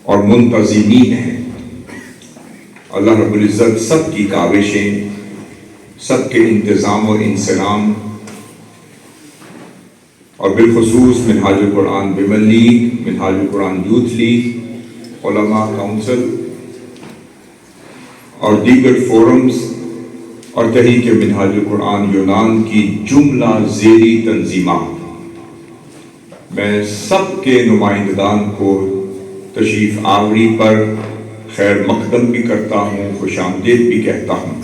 اور منتظمین ہیں۔ اللہ رب العزت سب کی کاوشیں، سب کے انتظام و انسلام، اور بالخصوص منہاج القرآن ویمن لیگ، منہاج القرآن یوتھ لیگ، علماء کونسل اور دیگر فورمز اور تحریک منہاج القرآن یونان کی جملہ ذیلی تنظیمات، میں سب کے نمائندگان کو تشریف آوری پر خیر مقدم بھی کرتا ہوں، خوش آمدید بھی کہتا ہوں،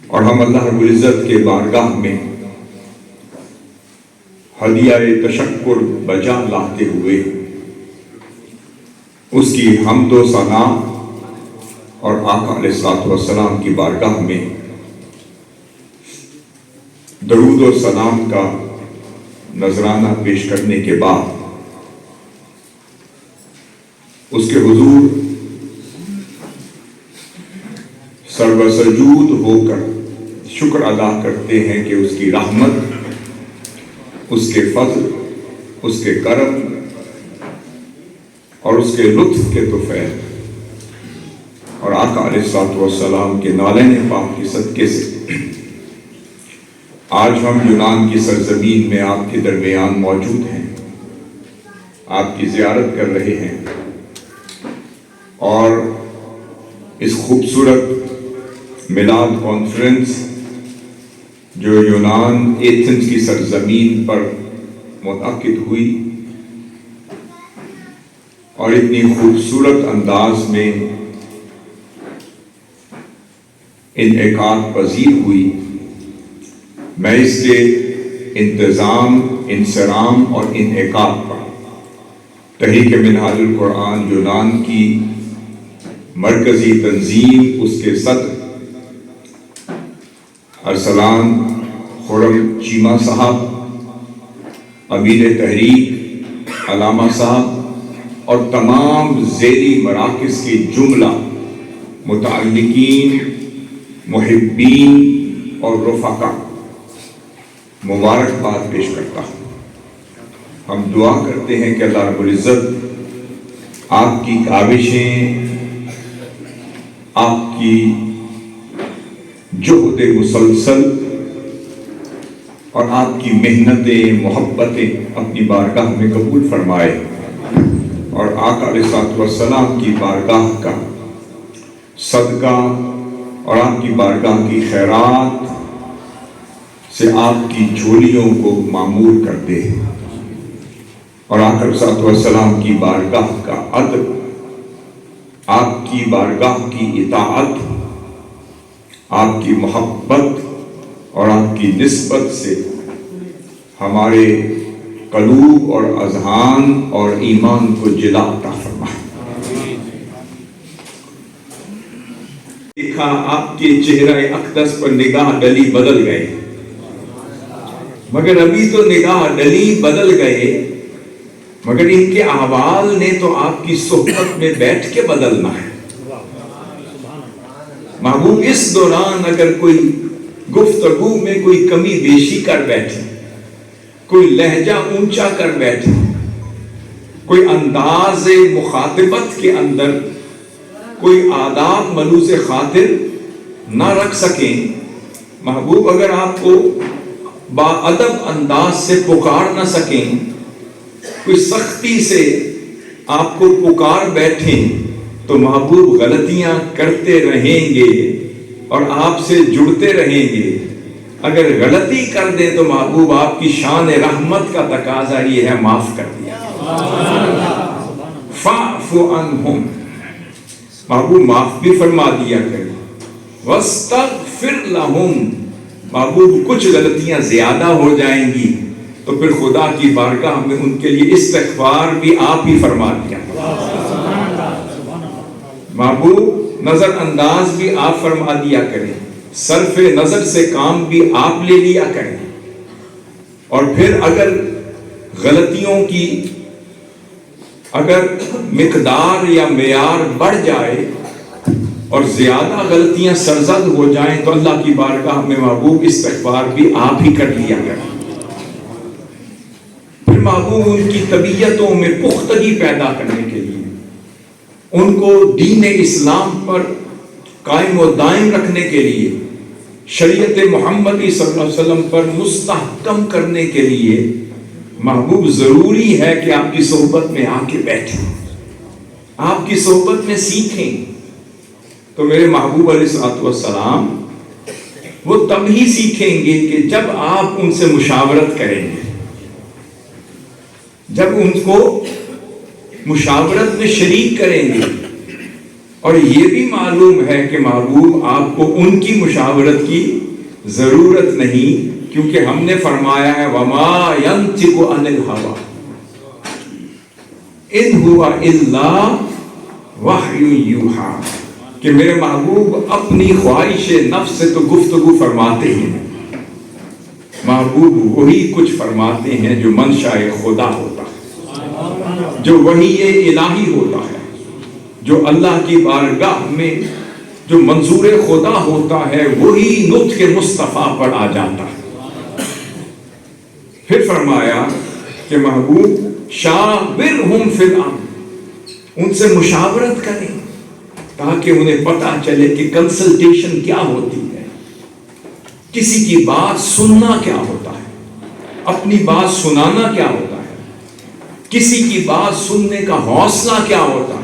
اور ہم اللہ رب العزت کے بارگاہ میں ہدیہ تشکر بجا لاتے ہوئے اس کی حمد و ثنا اور آقا علیہ الصلوۃ والسلام کی بارگاہ میں درود و سلام کا نذرانہ پیش کرنے کے بعد اس کے حضور سربسجود ہو کر شکر ادا کرتے ہیں کہ اس کی رحمت، اس کے فضل، اس کے کرم اور اس کے لطف کے طفیل اور آقا علیہ الصلوۃ والسلام کے نالین پاک کی صدقے سے آج ہم یونان کی سرزمین میں آپ کے درمیان موجود ہیں، آپ کی زیارت کر رہے ہیں، اور اس خوبصورت میلاد کانفرنس جو یونان ایتھنز کی سرزمین پر منعقد ہوئی اور اتنی خوبصورت انداز میں انعقاد پذیر ہوئی، میں اس کے انتظام، انصرام اور انعقاد پر تحریک منہاج القرآن یونان کی مرکزی تنظیم، اس کے صدر ارسلان خرم چیمہ صاحب، امیر تحریک علامہ صاحب اور تمام ذیلی مراکز کے جملہ متعلقین، محبین اور رفقا مبارکباد پیش کرتا ہوں۔ ہم دعا کرتے ہیں کہ اللہ رب العزت آپ کی کاوشیں، آپ کی جہد مسلسل اور آپ کی محنتیں، محبتیں اپنی بارگاہ میں قبول فرمائے، اور آقا علیہ الصلوۃ والسلام کی بارگاہ کا صدقہ اور آپ کی بارگاہ کی خیرات سے آپ کی جھولیوں کو معمور کر دے، اور آقا علیہ الصلوۃ والسلام کی بارگاہ کا ادب، آپ کی بارگاہ کی اطاعت، آپ کی محبت اور آپ کی نسبت سے ہمارے قلوب اور اذہان اور ایمان کو جلا عطا فرمائے۔ دیکھا آپ کے چہرہ اقدس پر نگاہ ڈلی بدل گئے، مگر ابھی تو نگاہ ڈلی بدل گئے، مگر ان کے احوال نے تو آپ کی صحبت میں بیٹھ کے بدلنا ہے۔ محبوب اس دوران اگر کوئی گفتگو میں کوئی کمی بیشی کر بیٹھے، کوئی لہجہ اونچا کر بیٹھے، کوئی انداز مخاطبت کے اندر کوئی آداب ملوث خاطر نہ رکھ سکیں، محبوب اگر آپ کو باادب انداز سے پکار نہ سکیں، کوئی سختی سے آپ کو پکار بیٹھیں، تو محبوب غلطیاں کرتے رہیں گے اور آپ سے جڑتے رہیں گے۔ اگر غلطی کر دیں تو محبوب آپ کی شان رحمت کا تقاضا یہ ہے معاف کر دیا، فاعف عنہم، محبوب معاف بھی فرما دیا کریں، واستغفر لہم، محبوب کچھ غلطیاں زیادہ ہو جائیں گی تو پھر خدا کی بارگاہ میں ان کے لیے استغفار بھی آپ ہی فرما دیا، محبوب نظر انداز بھی آپ فرما دیا کریں، صرف نظر سے کام بھی آپ لے لیا کریں، اور پھر اگر غلطیوں کی اگر مقدار یا معیار بڑھ جائے اور زیادہ غلطیاں سرزد ہو جائیں تو اللہ کی بارگاہ میں محبوب استغفار بھی آپ ہی کر لیا کریں۔ پھر محبوب ان کی طبیعتوں میں پختگی پیدا کرنے کے لیے ان کو دین اسلام پر قائم و دائم رکھنے کے لیے، شریعت محمدی صلی اللہ علیہ وسلم پر مستحکم کرنے کے لیے محبوب ضروری ہے کہ آپ کی صحبت میں آ کے بیٹھیں، آپ کی صحبت میں سیکھیں۔ تو میرے محبوب علیہ الصلوۃ والسلام وہ تب ہی سیکھیں گے کہ جب آپ ان سے مشاورت کریں گے، جب ان کو مشاورت میں شریک کریں گے۔ اور یہ بھی معلوم ہے کہ محبوب آپ کو ان کی مشاورت کی ضرورت نہیں، کیونکہ ہم نے فرمایا ہے وَمَا يَنْطِقُ عَنِ الْهَوَىٰ إِنْ هُوَ إِلَّا وَحْيٌ يُوحَىٰ، کہ میرے محبوب اپنی خواہش نفس سے تو گفتگو فرماتے ہیں، محبوب وہی کچھ فرماتے ہیں جو منشاء خدا ہوتا ہے، جو وحی الہی ہوتا ہے، جو اللہ کی بارگاہ میں جو منظور خدا ہوتا ہے، وہی نطق مصطفیٰ پر آ جاتا ہے۔ پھر فرمایا کہ محبوب شاورہم فی الامر، ان سے مشاورت کریں تاکہ انہیں پتہ چلے کہ کنسلٹیشن کیا ہوتی ہے، کسی کی بات سننا کیا ہوتا ہے، اپنی بات سنانا کیا ہوتا ہے، کسی کی بات سننے کا حوصلہ کیا ہوتا ہے۔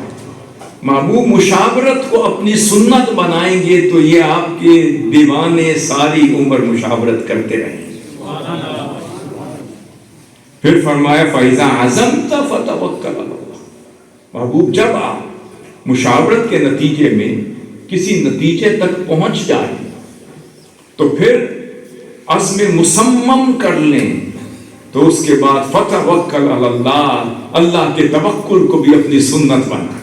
محبوب مشاورت کو اپنی سنت بنائیں گے تو یہ آپ کے دیوانے ساری عمر مشاورت کرتے رہیں گے۔ پھر فرمایا فَإِذَا عَزَمْتَ فَتَوَكَّلْ عَلَى اللَّهِ، محبوب جب آپ مشاورت کے نتیجے میں کسی نتیجے تک پہنچ جائیں تو پھر عزم مصمم کر لیں، تو اس کے بعد فَتَوَكَّلْ عَلَى اللَّهِ، اللہ کے توکل کو بھی اپنی سنت بنائیں۔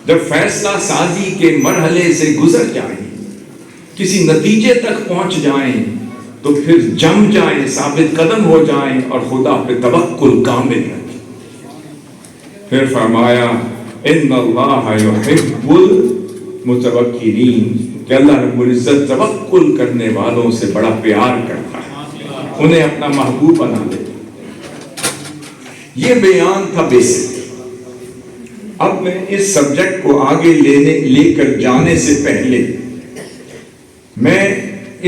جب فیصلہ سازی کے مرحلے سے گزر جائیں، کسی نتیجے تک پہنچ جائیں تو پھر جم جائیں، ثابت قدم ہو جائیں اور خدا پہ توکل کامل رکھیں۔ پھر فرمایا ان اللہ یحب المتوکلین، کہ اللہ رب العزت توکل کرنے والوں سے بڑا پیار کرتا ہے، انہیں اپنا محبوب بنا لیتا۔ یہ بیان تھا بیسک۔ اب میں اس سبجیکٹ کو آگے لے کر جانے سے پہلے میں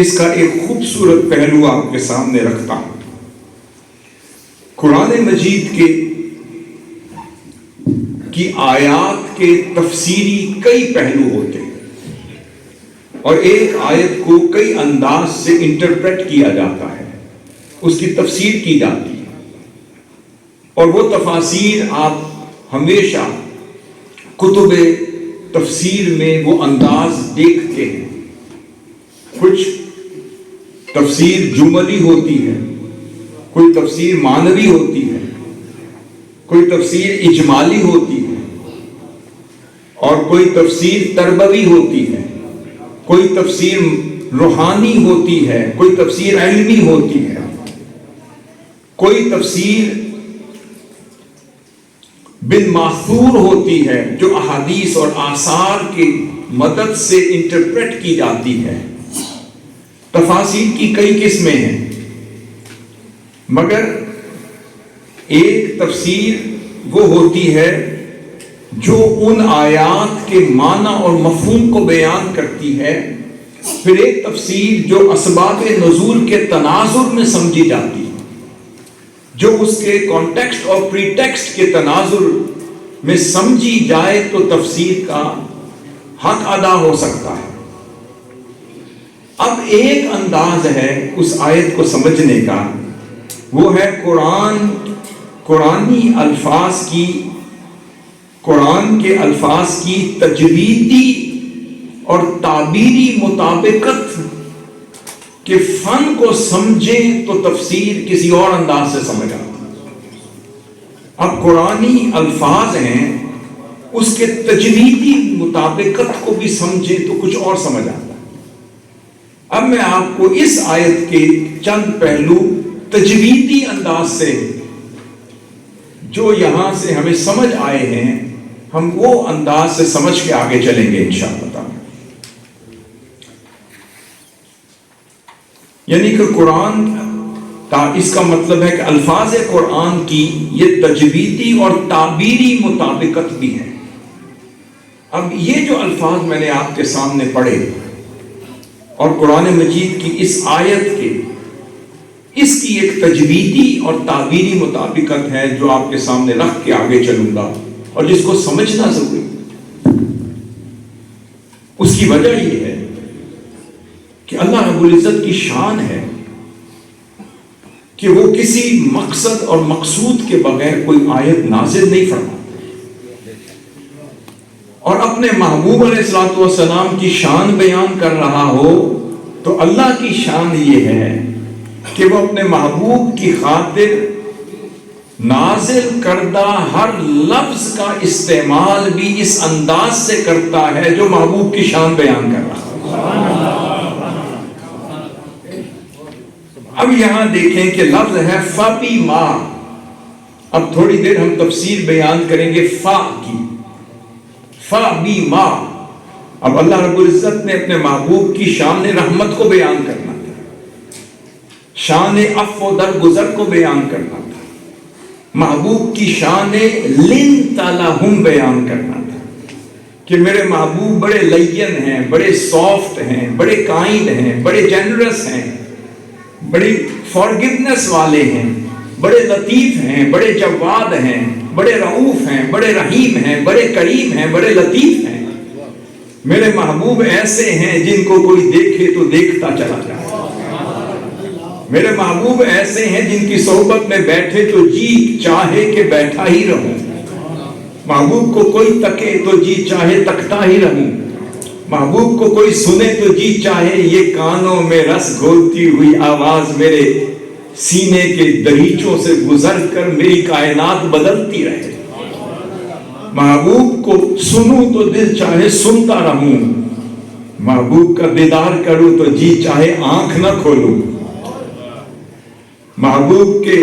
اس کا ایک خوبصورت پہلو آپ کے سامنے رکھتا ہوں۔ قرآن مجید کی آیات کے تفسیری کئی پہلو ہوتے ہیں، اور ایک آیت کو کئی انداز سے انٹرپریٹ کیا جاتا ہے، اس کی تفسیر کی جاتی ہے، اور وہ تفاسیر آپ ہمیشہ کتب تفسیر میں وہ انداز دیکھتے ہیں۔ کچھ تفسیر جملی ہوتی ہے، کوئی تفسیر معنوی ہوتی ہے، کوئی تفسیر اجمالی ہوتی ہے، اور کوئی تفسیر تربوی ہوتی ہے، کوئی تفسیر روحانی ہوتی ہے، کوئی تفسیر علمی ہوتی ہے، کوئی تفسیر بالماثور ہوتی ہے جو احادیث اور آثار کی مدد سے انٹرپریٹ کی جاتی ہے۔ تفاسیر کی کئی قسمیں ہیں، مگر ایک تفسیر وہ ہوتی ہے جو ان آیات کے معنی اور مفہوم کو بیان کرتی ہے، پھر ایک تفسیر جو اسباب نزول کے تناظر میں سمجھی جاتی ہے، جو اس کے کانٹیکسٹ اور پری ٹیکسٹ کے تناظر میں سمجھی جائے تو تفسیر کا حق ادا ہو سکتا ہے۔ اب ایک انداز ہے اس آیت کو سمجھنے کا، وہ ہے قرآن کے الفاظ کی تجویدی اور تعبیری مطابقت کہ فن کو سمجھیں تو تفسیر کسی اور انداز سے سمجھ آتی۔ اب قرآنی الفاظ ہیں، اس کے تجویدی مطابقت کو بھی سمجھیں تو کچھ اور سمجھ آتا ہے۔ اب میں آپ کو اس آیت کے چند پہلو تجویدی انداز سے جو یہاں سے ہمیں سمجھ آئے ہیں، ہم وہ انداز سے سمجھ کے آگے چلیں گے انشاءاللہ تعالی۔ یعنی کہ قرآن اس کا مطلب ہے کہ الفاظ قرآن کی یہ تجویدی اور تعبیری مطابقت بھی ہے۔ اب یہ جو الفاظ میں نے آپ کے سامنے پڑھے اور قرآن مجید کی اس آیت کے، اس کی ایک تجویدی اور تعبیری مطابقت ہے جو آپ کے سامنے رکھ کے آگے چلوں گا، اور جس کو سمجھنا ضروری۔ اس کی وجہ یہ ہے کہ اللہ رب العزت کی شان ہے کہ وہ کسی مقصد اور مقصود کے بغیر کوئی آیت نازل نہیں فرماتا، اور اپنے محبوب علیہ الصلوۃ والسلام کی شان بیان کر رہا ہو تو اللہ کی شان یہ ہے کہ وہ اپنے محبوب کی خاطر نازل کردہ ہر لفظ کا استعمال بھی اس انداز سے کرتا ہے جو محبوب کی شان بیان کر رہا ہے۔ اب یہاں دیکھیں کہ لفظ ہے فَبِمَا، اب تھوڑی دیر ہم تفسیر بیان کریں گے فا کی، فَبِمَا۔ اب اللہ رب العزت نے اپنے محبوب کی شان رحمت کو بیان کرنا تھا، شان عفو و درگزر کو بیان کرنا تھا، محبوب کی شان لِنْتَ لَهُمْ بیان کرنا تھا کہ میرے محبوب بڑے لین ہیں، بڑے سافٹ ہیں، بڑے کائنڈ ہیں، بڑے جنرس ہیں، بڑی فارگیونیس والے ہیں، بڑے لطیف ہیں، بڑے جواد ہیں، بڑے رؤوف ہیں، بڑے رحیم ہیں، بڑے کریم ہیں، بڑے لطیف ہیں۔ میرے محبوب ایسے ہیں جن کو کوئی دیکھے تو دیکھتا چلا جائے۔ میرے محبوب ایسے ہیں جن کی صحبت میں بیٹھے تو جی چاہے کہ بیٹھا ہی رہوں، محبوب کو کوئی تکے تو جی چاہے تکتا ہی رہوں، محبوب کو کوئی سنے تو جی چاہے یہ کانوں میں رس گھولتی ہوئی آواز میرے سینے کے دریچوں سے گزر کر میری کائنات بدلتی رہے۔ محبوب کو سنوں تو دل چاہے سنتا رہوں، محبوب کا دیدار کروں تو جی چاہے آنکھ نہ کھولوں، محبوب کے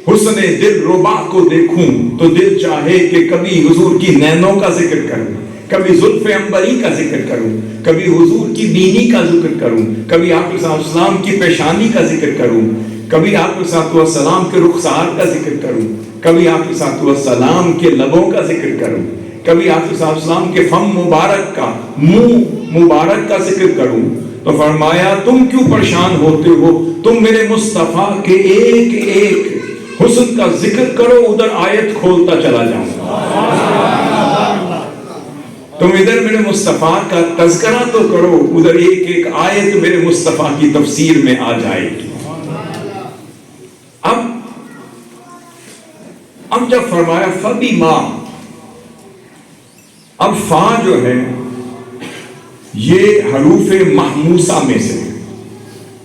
حسن دل ربا کو دیکھوں تو دل چاہے کہ کبھی حضور کی نینوں کا ذکر کروں، کبھی زلف عنبری کا ذکر کروں، کبھی حضور کی بینی کا ذکر کروں، کبھی آپ علیہ السلام کی پیشانی کا ذکر کروں، کبھی آپ علیہ السلام کے رخسار کا ذکر کروں، کبھی آپ علیہ السلام کے لبوں کا ذکر کروں، کبھی آپ علیہ السلام کے فم مبارک کا، منہ مبارک کا ذکر کروں۔ تو فرمایا تم کیوں پریشان ہوتے ہو، تم میرے مصطفیٰ کے ایک ایک حسن کا ذکر کرو، ادھر آیت کھولتا چلا جاؤں گا۔ تم ادھر میرے مصطفیٰ کا تذکرہ تو کرو، ادھر ایک ایک آیت میرے مصطفیٰ کی تفسیر میں آ جائے گی۔ اب جب فرمایا فَبِمَا، اب فا جو ہے یہ حروف محموسہ میں سے،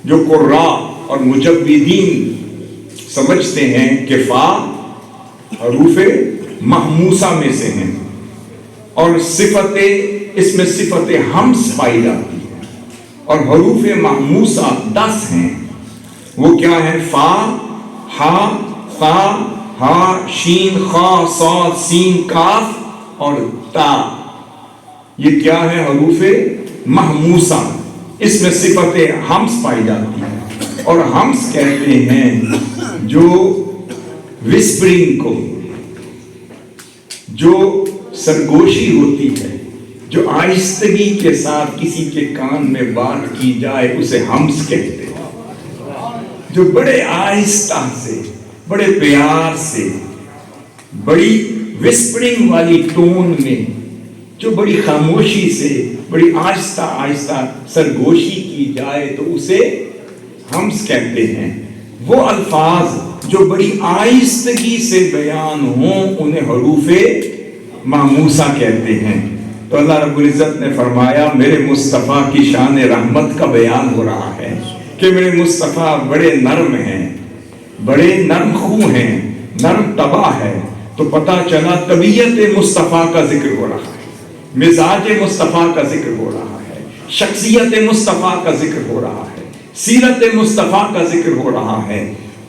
جو قراء اور مجودین سمجھتے ہیں کہ فا حروف محموسہ میں سے ہیں، اور صفت اس میں صفت ہمس پائی جاتی ہے، اور حروف محموسہ 10 ہیں۔ وہ کیا ہے؟ فا، ہا، تا، ہا، شین، خا، صاد، سین، کاف اور تا۔ یہ کیا ہے؟ حروف محموسہ، اس میں صفت ہمس پائی جاتی ہے، اور ہمس کہتے ہیں جو وسپرنگ کو، جو سرگوشی ہوتی ہے، جو آہستگی کے ساتھ کسی کے کان میں بات کی جائے اسے ہمس کہتے ہیں، جو بڑے آہستہ سے، بڑے پیار سے، بڑی وسپرنگ والی ٹون میں، جو بڑی خاموشی سے، بڑی آہستہ آہستہ سرگوشی کی جائے تو اسے ہمس کہتے ہیں۔ وہ الفاظ جو بڑی آہستگی سے بیان ہوں انہیں حروف محموسہ کہتے ہیں۔ تو اللہ رب العزت نے فرمایا میرے مصطفیٰ کی شان رحمت کا بیان ہو رہا ہے کہ میرے مصطفیٰ بڑے نرم ہیں، بڑے نرم خو ہیں، نرم طبع ہے۔ تو پتہ چلا طبیعت مصطفیٰ کا ذکر ہو رہا ہے، مزاج مصطفیٰ کا ذکر ہو رہا ہے، شخصیت مصطفیٰ کا ذکر ہو رہا ہے، سیرت مصطفیٰ کا ذکر ہو رہا ہے،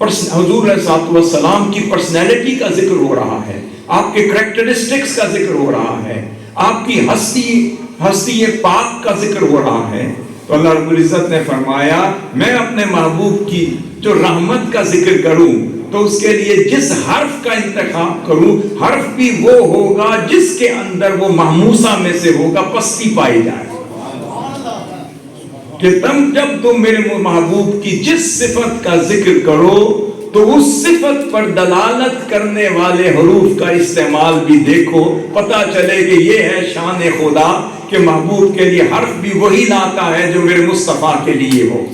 حضور علیہ الصلوۃ والسلام کی پرسنالٹی کا ذکر ہو رہا ہے، آپ کے کریکٹرسٹکس کا ذکر ہو رہا ہے، آپ کی ہستی پاک کا ذکر ہو رہا ہے۔ تو اللہ رب العزت نے فرمایا میں اپنے محبوب کی جو رحمت کا ذکر کروں تو اس کے لیے جس حرف کا انتخاب کروں حرف بھی وہ ہوگا جس کے اندر وہ محموسہ میں سے ہوگا، پستی پائی جائے، کہ جب تم میرے محبوب کی جس صفت کا ذکر کرو تو اس صفت پر دلالت کرنے والے حروف کا استعمال بھی دیکھو، پتہ چلے کہ یہ ہے شان خدا کہ محبوب کے لیے حرف بھی وہی لاتا ہے جو میرے مصطفیٰ کے لیے ہو۔